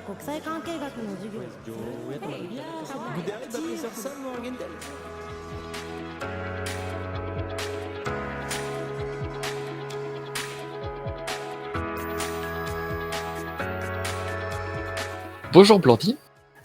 国際関係学の授業をする。 Gider bakın sen mi o gider? Bonjour Blandine.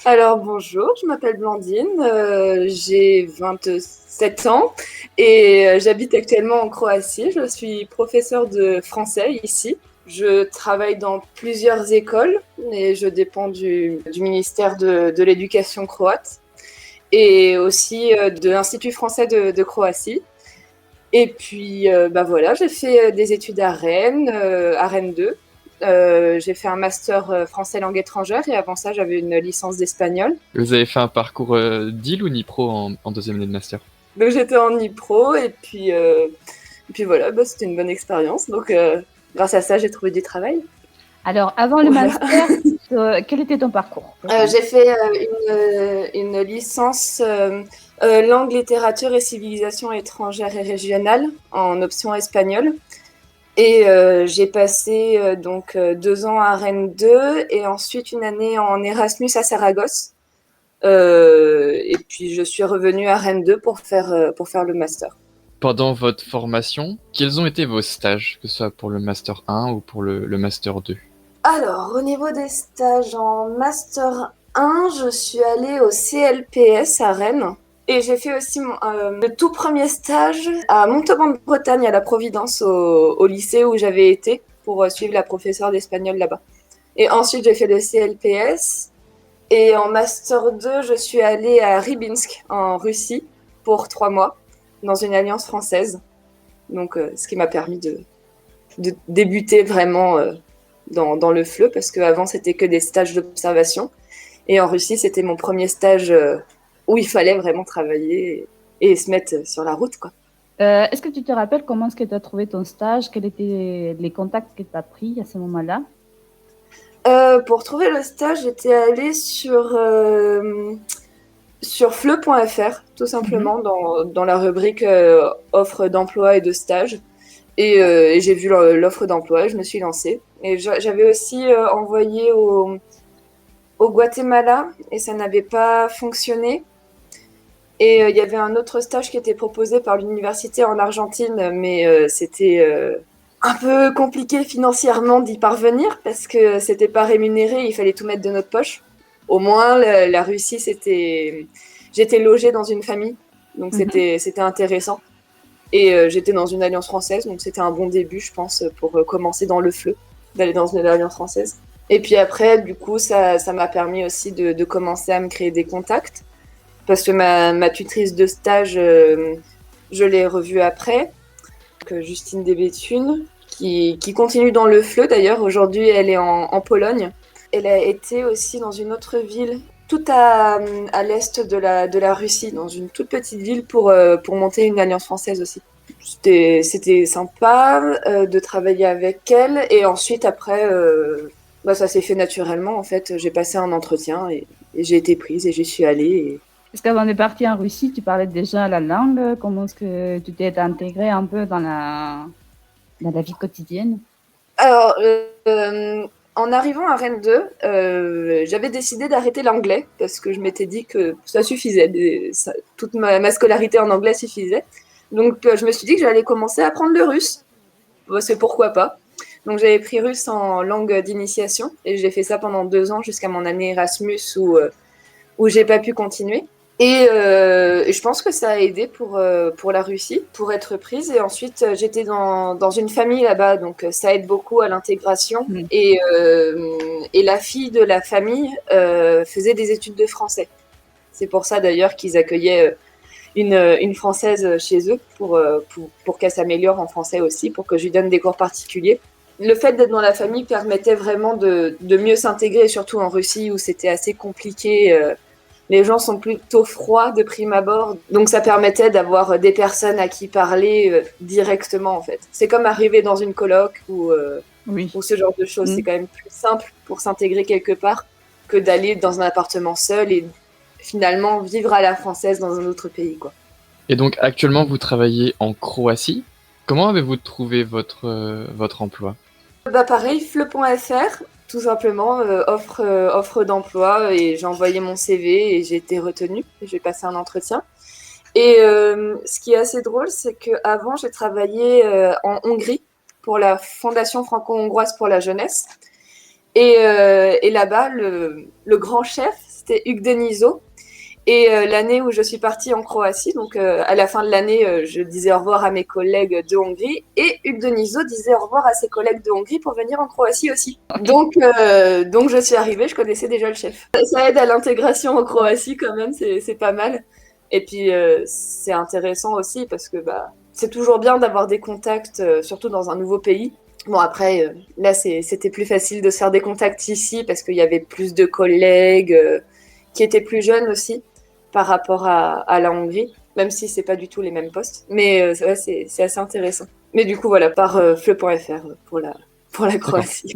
Alors bonjour, je m'appelle Blandine, j'ai 27 ans et j'habite actuellement en Croatie. Je suis professeure de français ici. Je travaille dans plusieurs écoles et je dépends du ministère de l'éducation croate et aussi de l'Institut français de Croatie. Et puis voilà, j'ai fait des études à Rennes 2. J'ai fait un master français langue étrangère et avant ça j'avais une licence d'espagnol. Vous avez fait un parcours DIL ou NIPRO en deuxième année de master? Donc j'étais en IPRO et puis voilà, c'était une bonne expérience. Donc grâce à ça j'ai trouvé du travail. Alors avant le Voilà. master, quel était ton parcours? J'ai fait une licence langue, littérature et civilisation étrangère et régionale en option espagnole. Et j'ai passé 2 ans à Rennes 2 et ensuite une année en Erasmus à Saragosse. Et puis je suis revenue à Rennes 2 pour faire le master. Pendant votre formation, quels ont été vos stages, que ce soit pour le master 1 ou pour le master 2? Alors, au niveau des stages en master 1, je suis allée au CLPS à Rennes. Et j'ai fait aussi le tout premier stage à Montauban-de-Bretagne, à la Providence, au lycée où j'avais été pour suivre la professeure d'espagnol là-bas. Et ensuite, j'ai fait le CLPS. Et en Master 2, je suis allée à Rybinsk, en Russie, pour 3 mois, dans une alliance française. Donc, ce qui m'a permis de débuter vraiment dans le FLE, parce qu'avant, c'était que des stages d'observation. Et en Russie, c'était mon premier stage où il fallait vraiment travailler et se mettre sur la route, quoi. Est-ce que tu te rappelles comment est-ce que tu as trouvé ton stage? Quels étaient les contacts que tu as pris à ce moment-là? Pour trouver le stage, j'étais allée sur fleu.fr, tout simplement, dans la rubrique offre d'emploi et de stage. Et j'ai vu l'offre d'emploi et je me suis lancée. Et j'avais aussi envoyé au Guatemala et ça n'avait pas fonctionné. Et il y avait un autre stage qui était proposé par l'université en Argentine, mais c'était un peu compliqué financièrement d'y parvenir parce que c'était pas rémunéré, il fallait tout mettre de notre poche. Au moins, la Russie, j'étais logée dans une famille, donc c'était intéressant. Et j'étais dans une alliance française, donc c'était un bon début, je pense, pour commencer dans le FLE, d'aller dans une alliance française. Et puis après, du coup, ça m'a permis aussi de commencer à me créer des contacts. Parce que ma tutrice de stage, je l'ai revue après, donc Justine Debéthune, qui continue dans le FLE d'ailleurs. Aujourd'hui, elle est en Pologne. Elle a été aussi dans une autre ville, tout à l'est de la Russie, dans une toute petite ville pour monter une alliance française aussi. C'était sympa de travailler avec elle. Et ensuite, après, ça s'est fait naturellement. En fait, j'ai passé un entretien et j'ai été prise et j'y suis allée. Est-ce qu'avant de partir en Russie, tu parlais déjà la langue? Comment est-ce que tu t'es intégrée un peu dans la vie quotidienne? Alors, en arrivant à Rennes 2, j'avais décidé d'arrêter l'anglais parce que je m'étais dit que ça suffisait. Toute ma scolarité en anglais suffisait. Donc, je me suis dit que j'allais commencer à apprendre le russe. C'est pourquoi pas. Donc, j'avais pris russe en langue d'initiation et j'ai fait ça pendant 2 ans jusqu'à mon année Erasmus où j'ai pas pu continuer. Et je pense que ça a aidé pour la Russie, pour être prise. Et ensuite, j'étais dans une famille là-bas, donc ça aide beaucoup à l'intégration. Et la fille de la famille faisait des études de français. C'est pour ça d'ailleurs qu'ils accueillaient une Française chez eux pour qu'elle s'améliore en français aussi, pour que je lui donne des cours particuliers. Le fait d'être dans la famille permettait vraiment de mieux s'intégrer, surtout en Russie où c'était assez compliqué. Les gens sont plutôt froids de prime abord, donc ça permettait d'avoir des personnes à qui parler directement en fait. C'est comme arriver dans une coloc ou ce genre de choses. C'est quand même plus simple pour s'intégrer quelque part que d'aller dans un appartement seul et finalement vivre à la française dans un autre pays, quoi. Et donc actuellement vous travaillez en Croatie. Comment avez-vous trouvé votre emploi? Pareil, fleu.fr. tout simplement, offre d'emploi et j'ai envoyé mon CV et j'ai été retenue. J'ai passé un entretien. Et ce qui est assez drôle, c'est qu'avant, j'ai travaillé en Hongrie pour la Fondation franco-hongroise pour la jeunesse. Et là-bas, le grand chef, c'était Hugues Denisot. Et l'année où je suis partie en Croatie, donc à la fin de l'année, je disais au revoir à mes collègues de Hongrie et Hugues Denisot disait au revoir à ses collègues de Hongrie pour venir en Croatie aussi. Donc je suis arrivée, je connaissais déjà le chef. Ça aide à l'intégration en Croatie quand même, c'est pas mal. Et puis c'est intéressant aussi parce que c'est toujours bien d'avoir des contacts, surtout dans un nouveau pays. Bon après, là c'était plus facile de se faire des contacts ici parce qu'il y avait plus de collègues qui étaient plus jeunes aussi par rapport à la Hongrie, même si c'est pas du tout les mêmes postes. Mais ouais, c'est assez intéressant. Mais du coup, voilà, par fleu.fr pour la Croatie.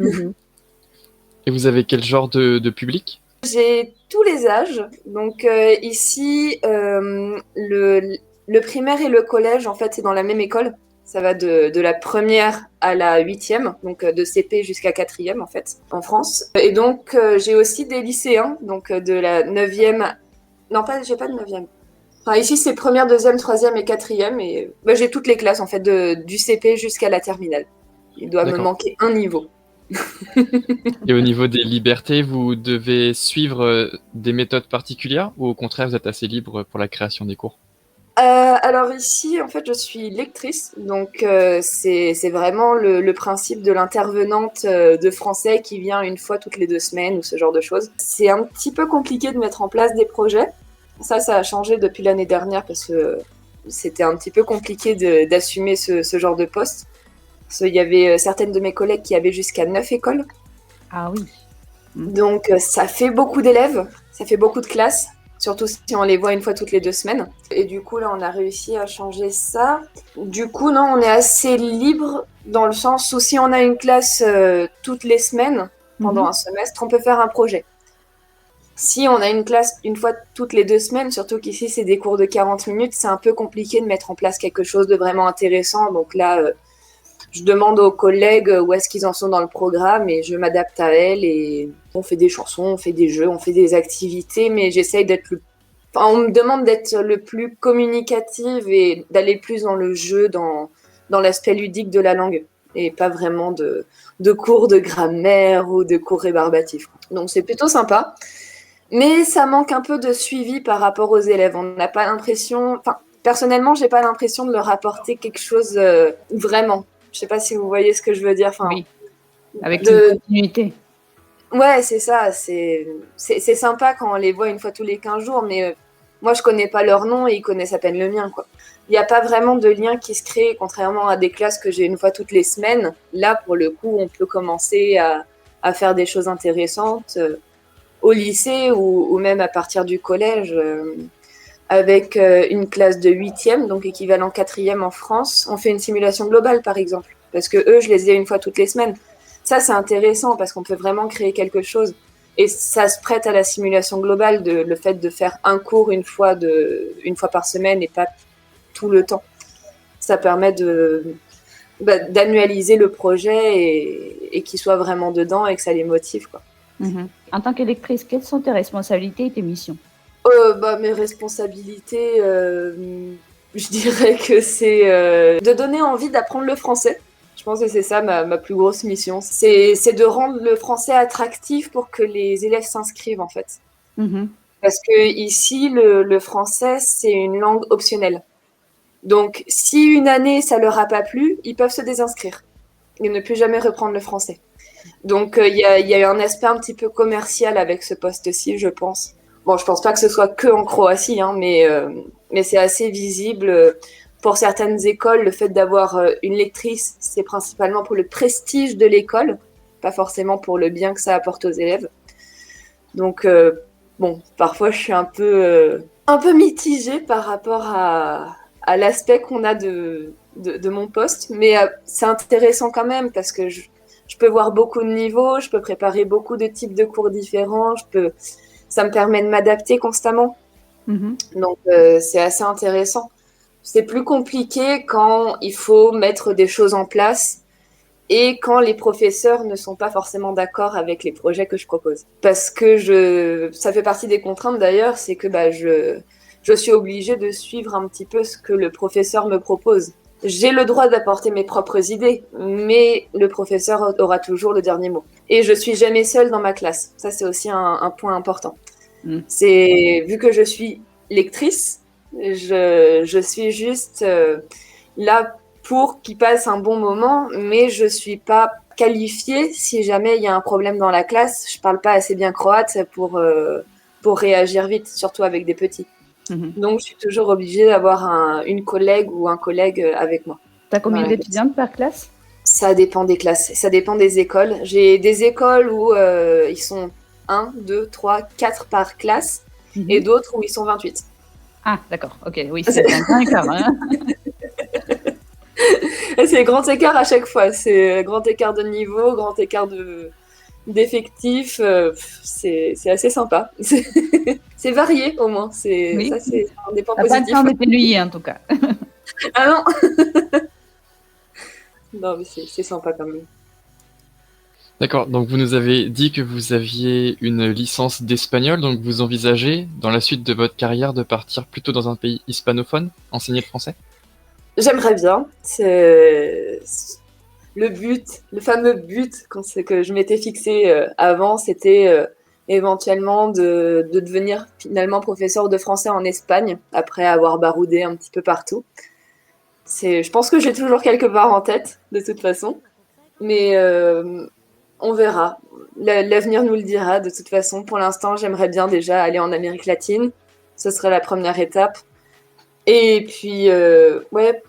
Et vous avez quel genre de public? J'ai tous les âges. Donc ici, le primaire et le collège, en fait, c'est dans la même école. Ça va de la première à la 8e, donc de CP jusqu'à 4e en fait, en France. Et donc j'ai aussi des lycéens, donc de la 9e. Non, j'ai pas de 9e. Enfin, ici c'est première, deuxième, troisième et 4e. Et j'ai toutes les classes en fait, du CP jusqu'à la terminale. Il doit me manquer un niveau. Et au niveau des libertés, vous devez suivre des méthodes particulières ou au contraire vous êtes assez libre pour la création des cours? Alors ici, en fait, je suis lectrice, donc c'est vraiment le principe de l'intervenante de français qui vient une fois toutes les 2 semaines ou ce genre de choses. C'est un petit peu compliqué de mettre en place des projets. Ça a changé depuis l'année dernière parce que c'était un petit peu compliqué d'assumer ce genre de poste. Parce qu'il y avait certaines de mes collègues qui avaient jusqu'à 9 écoles. Ah oui. Donc ça fait beaucoup d'élèves, ça fait beaucoup de classes. Surtout si on les voit une fois toutes les 2 semaines. Et du coup, là, on a réussi à changer ça. Du coup, non, on est assez libre dans le sens où si on a une classe toutes les semaines, pendant un semestre, on peut faire un projet. Si on a une classe une fois toutes les 2 semaines, surtout qu'ici, c'est des cours de 40 minutes, c'est un peu compliqué de mettre en place quelque chose de vraiment intéressant. Donc là, je demande aux collègues où est-ce qu'ils en sont dans le programme et je m'adapte à elles et on fait des chansons, on fait des jeux, on fait des activités, mais j'essaye on me demande d'être le plus communicative et d'aller plus dans le jeu, dans l'aspect ludique de la langue et pas vraiment de cours de grammaire ou de cours rébarbatifs. Donc c'est plutôt sympa, mais ça manque un peu de suivi par rapport aux élèves. On n'a pas l'impression, personnellement, j'ai pas l'impression de leur apporter quelque chose vraiment. Je sais pas si vous voyez ce que je veux dire. Oui, avec une continuité. Ouais, c'est ça. C'est sympa quand on les voit une fois tous les 15 jours, mais moi, je connais pas leur nom et ils connaissent à peine le mien, quoi. Il n'y a pas vraiment de lien qui se crée, contrairement à des classes que j'ai une fois toutes les semaines. Là, pour le coup, on peut commencer à faire des choses intéressantes au lycée ou même à partir du collège. Avec une classe de 8e, donc équivalent 4e en France, on fait une simulation globale, par exemple. Parce que eux, je les ai une fois toutes les semaines. Ça, c'est intéressant parce qu'on peut vraiment créer quelque chose. Et ça se prête à la simulation globale, le fait de faire un cours une fois par semaine et pas tout le temps. Ça permet d'annualiser le projet et qu'ils soient vraiment dedans et que ça les motive, quoi. En tant qu'électrice, quelles sont tes responsabilités et tes missions? Mes responsabilités, je dirais que c'est de donner envie d'apprendre le français. Je pense que c'est ça ma plus grosse mission. C'est de rendre le français attractif pour que les élèves s'inscrivent, en fait. Parce que ici, le français, c'est une langue optionnelle. Donc, si une année, ça leur a pas plu, ils peuvent se désinscrire et ne plus jamais reprendre le français. Donc, il y a eu un aspect un petit peu commercial avec ce poste-ci, je pense. Bon, je pense pas que ce soit que en Croatie, hein, mais c'est assez visible. Pour certaines écoles, le fait d'avoir une lectrice, c'est principalement pour le prestige de l'école, pas forcément pour le bien que ça apporte aux élèves. Donc, parfois, je suis un peu mitigée par rapport à l'aspect qu'on a de mon poste, mais c'est intéressant quand même parce que je peux voir beaucoup de niveaux, je peux préparer beaucoup de types de cours différents, ça me permet de m'adapter constamment. Donc, c'est assez intéressant. C'est plus compliqué quand il faut mettre des choses en place et quand les professeurs ne sont pas forcément d'accord avec les projets que je propose. Parce que ça fait partie des contraintes d'ailleurs, c'est que je suis obligée de suivre un petit peu ce que le professeur me propose. J'ai le droit d'apporter mes propres idées, mais le professeur aura toujours le dernier mot. Et je suis jamais seule dans ma classe. Ça, c'est aussi un point important. C'est, vu que je suis lectrice, je suis juste là pour qu'ils passent un bon moment, mais je suis pas qualifiée si jamais il y a un problème dans la classe. Je parle pas assez bien croate pour réagir vite, surtout avec des petits. Donc, je suis toujours obligée d'avoir une collègue ou un collègue avec moi. T'as combien d'étudiantes par classe? Ça dépend des classes, ça dépend des écoles. J'ai des écoles où ils sont 1, 2, 3, 4 par classe et d'autres où ils sont 28. Ah, d'accord, ok, oui, c'est un grand écart. Hein. C'est grand écart à chaque fois, c'est grand écart de niveau, grand écart d'effectifs, c'est assez sympa. C'est varié au moins, Oui. ça c'est un des points T'as pas le positifs. temps de t'ennuyer en tout cas. Ah non. Non mais c'est sympa quand même. D'accord, donc vous nous avez dit que vous aviez une licence d'espagnol, donc vous envisagez, dans la suite de votre carrière, de partir plutôt dans un pays hispanophone, enseigner le français? J'aimerais bien, c'est le but, le fameux but que je m'étais fixé avant, c'était éventuellement de devenir finalement professeur de français en Espagne, après avoir baroudé un petit peu partout. Je pense que j'ai toujours quelque part en tête, de toute façon. Mais on verra. L'avenir nous le dira, de toute façon. Pour l'instant, j'aimerais bien déjà aller en Amérique latine. Ce serait la première étape. Et puis, ouais,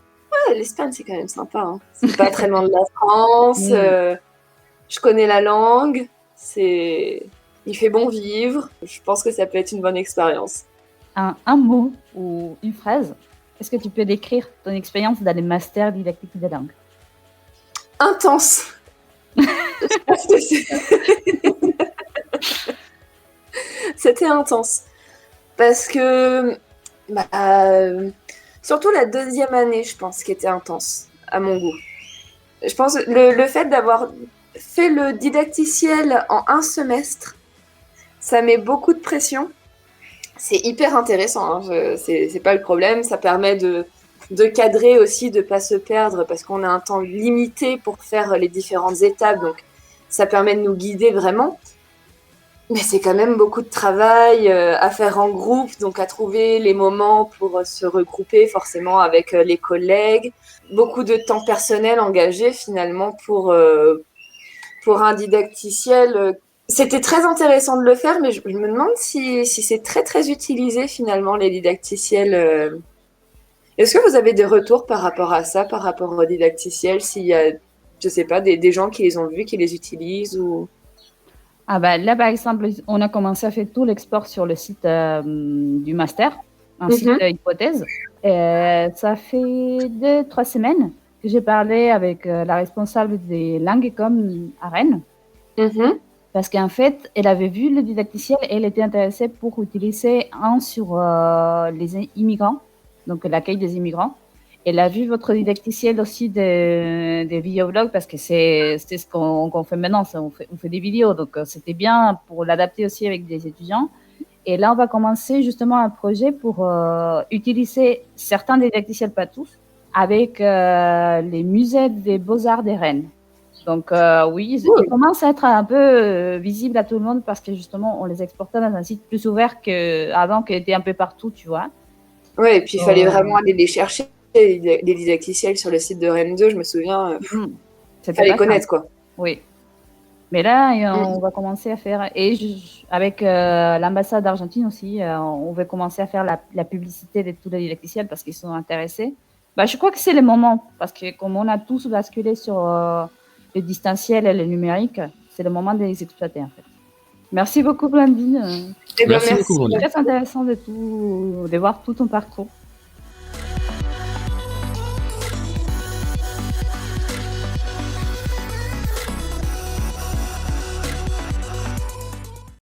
l'Espagne, c'est quand même sympa. Hein. C'est pas très loin de la France. Je connais la langue. Il fait bon vivre. Je pense que ça peut être une bonne expérience. Un mot ou une phrase, est-ce que tu peux décrire ton expérience dans les masters didactiques de langue? Intense. Je pense que c'était intense. Parce que, surtout la deuxième année, je pense, qui était intense, à mon goût. Je pense que le fait d'avoir fait le didacticiel en un semestre, ça met beaucoup de pression. C'est hyper intéressant, hein. C'est pas le problème. Ça permet de cadrer aussi, de pas se perdre, parce qu'on a un temps limité pour faire les différentes étapes. Donc, ça permet de nous guider vraiment. Mais c'est quand même beaucoup de travail à faire en groupe, donc à trouver les moments pour se regrouper forcément avec les collègues. Beaucoup de temps personnel engagé finalement pour un didacticiel. C'était très intéressant de le faire, mais je me demande si c'est très très utilisé finalement les didacticiels. Est-ce que vous avez des retours par rapport à ça, par rapport aux didacticiels, s'il y a, je sais pas, des gens qui les ont vus, qui les utilisent ou... Ah bah, là, par exemple, on a commencé à faire tout l'export sur le site du master, un site hypothèse. Et ça fait 2-3 semaines que j'ai parlé avec la responsable des langues et com à Rennes. Parce qu'en fait, elle avait vu le didacticiel et elle était intéressée pour utiliser un sur les immigrants, donc l'accueil des immigrants. Elle a vu votre didacticiel aussi des vidéoblogs parce que c'est ce qu'on fait maintenant, on fait des vidéos, donc c'était bien pour l'adapter aussi avec des étudiants. Et là, on va commencer justement un projet pour utiliser certains didacticiels, pas tous, avec les musées des beaux-arts des Rennes. Donc oui, ils commencent à être un peu visibles à tout le monde parce que justement, on les exportait dans un site plus ouvert qu'avant, qui était un peu partout, tu vois. Ouais, et puis il fallait vraiment aller les chercher, les didacticiels sur le site de Rennes 2, je me souviens. Il fallait connaître, quoi. Oui. Mais là, on va commencer à faire, et avec l'ambassade d'Argentine aussi, on va commencer à faire la publicité de tous les didacticiels parce qu'ils sont intéressés. Bah, je crois que c'est le moment, parce que comme on a tous basculé sur le distanciel et le numérique, c'est le moment de les exploiter, en fait. Merci beaucoup, Blandine. Merci beaucoup, Blandine. C'est très intéressant de voir tout ton parcours.